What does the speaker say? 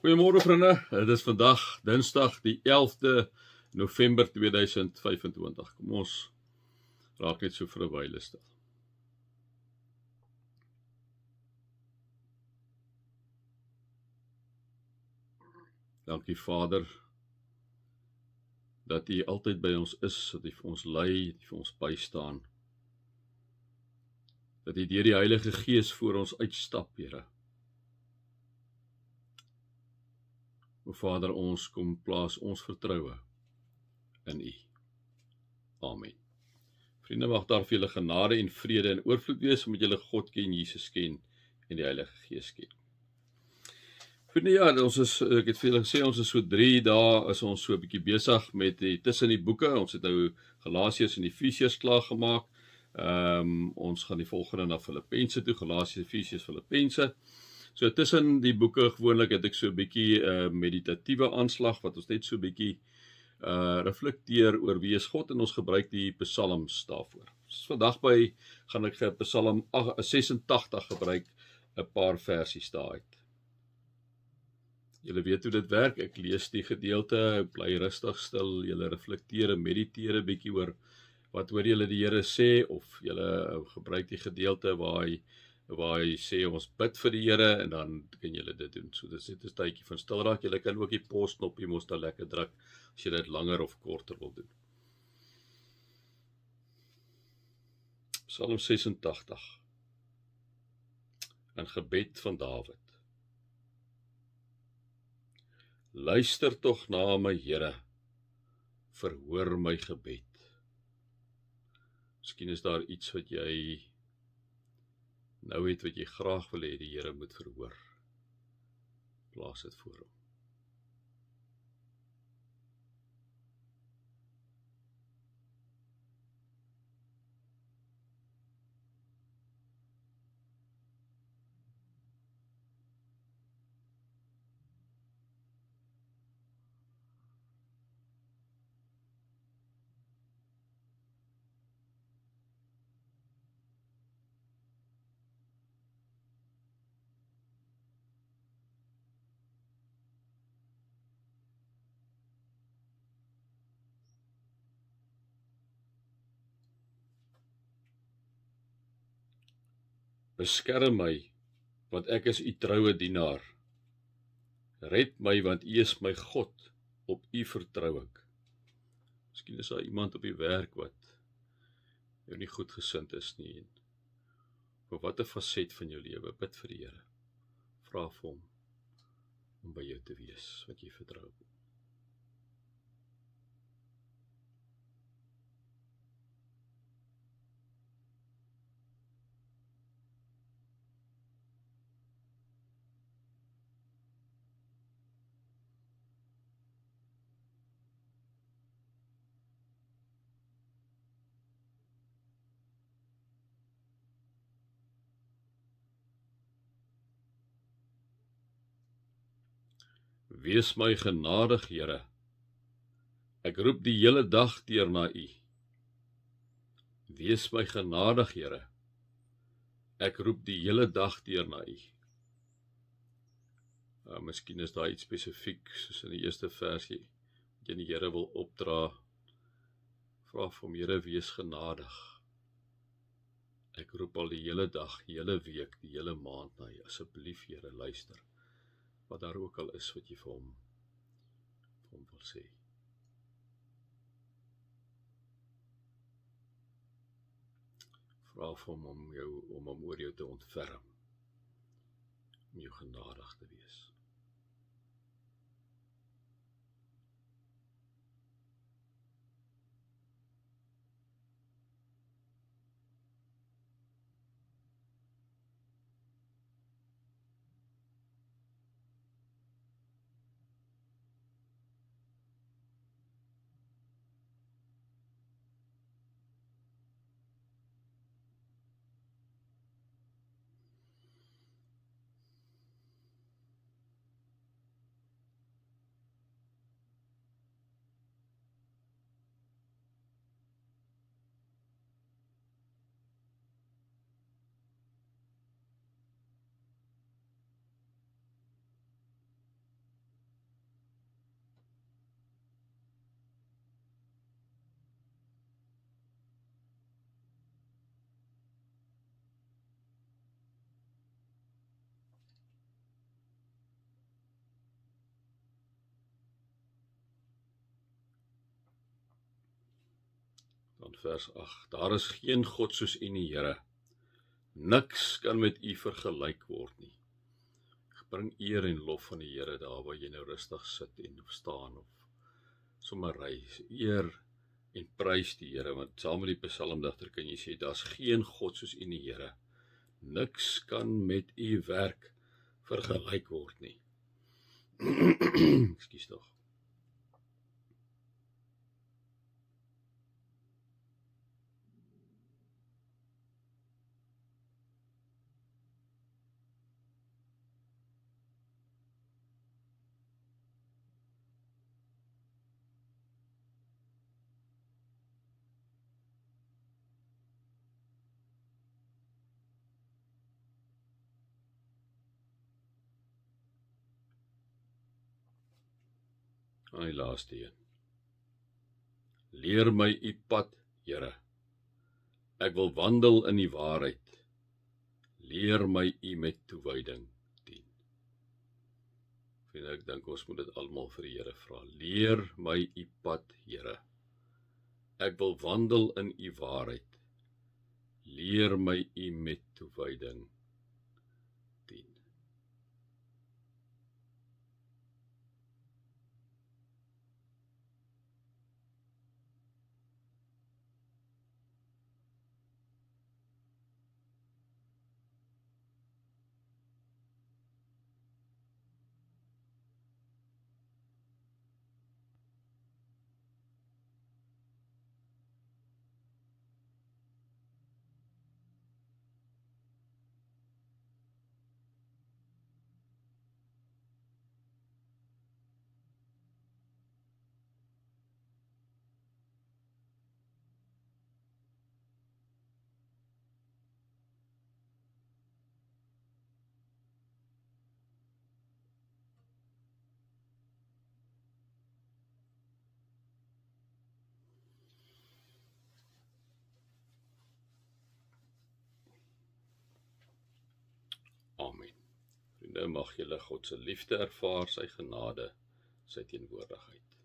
Goeiemôre vriende, dit is vandag Dinsdag die 11de November 2025. Kom ons raak net so vir 'n wyle stil. Dankie Vader, dat U altyd by ons is, dat U vir ons lei, dat U vir ons bystaan. Dat U deur die Heilige Gees voor ons uitstap, Here. O Vader, ons kom plaas ons vertroue in U. Amen. Vriende, mag daar vir julle genade en vrede en oorvloed wees, omdat julle God ken, Jesus ken en die Heilige Gees ken. Vriende, ja, ek het vir julle gesê, ons is so 3 dae, is ons so 'n bietjie besig met tussen die boeke. Ons het nou Galasiërs en Efesiërs klaar gemaak. Ons gaan die volgende na Filippense toe, Galasiërs, Efesiërs, Filippense. So tussen die boeke gewoonlik het ek so 'n bietjie meditatiewe aanslag, wat ons net so 'n bietjie reflekteer oor wie is God, en ons gebruik die psalms daarvoor. So vandag gaan ek Psalm 86 gebruik, 'n paar versies daaruit. Julle weet hoe dit werk, ek lees die gedeelte, ek bly rustig stil, julle reflekteer en mediteer 'n bietjie oor wat hoor julle die Here sê, of julle gebruik die gedeelte waar hy sê ons bid vir die Here, en dan kan julle dit doen. So dis net 'n tydjie van stil raak. Julle kan ook die pausknopie mos daar lekker druk as jy dit langer of korter wil doen. Psalm 86, 'n gebed van Dawid. Luister tog na my, Here, verhoor my gebed. Miskien is daar iets wat jy nou het wat jy graag wil hê die Here moet verhoor. Plaas dit voor hom. Beskerm my, want ek is U troue dienaar. Red my, want U is my God, op U vertrou ek. Miskien is daar iemand op die werk wat jou nie goed gesind is nie, en vir watter faset van jou lewe, bid vir die Here. Vra vir hom om by jou te wees, wat jy vertrou. Wees my genadig, Here. Ek roep die hele dag deur na U. Wees my genadig, Here. Ek roep die hele dag deur na U. Miskien is daar iets spesifiek, soos in die eerste versie, wat jy die Here wil opdra. Vra vir hom, Here, wees genadig. Ek roep al die hele dag, die hele week, die hele maand na U. Asseblief, Here, luister. Wat daar ook al is wat jy vir hom wil sê. Vra vir hom om oor jou te ontferm, om jou genadig te wees. Dan vers 8. Daar is geen God soos U nie, Here. Niks kan met U vergelyk word nie. Bring eer en lof van die Here daar waar jy nou rustig sit en of staan of sommer ry. Eer en prys die Here, want saam met die psalmdigter kan jy sê, daar's geen God soos U nie, Here. Niks kan met U werk vergelyk word nie. Ekskuus tog. Aan die laaste een. Leer my U pad, Here. Ek wil wandel in die waarheid. Leer my U met toewyding dien. Ek dink ons moet dit almal vir die Here vra. Leer my U pad, Here. Ek wil wandel in U waarheid. Leer my U met toewyding dien. Amen. Vriende, mag julle God se liefde ervaar, sy genade, sy teenwoordigheid.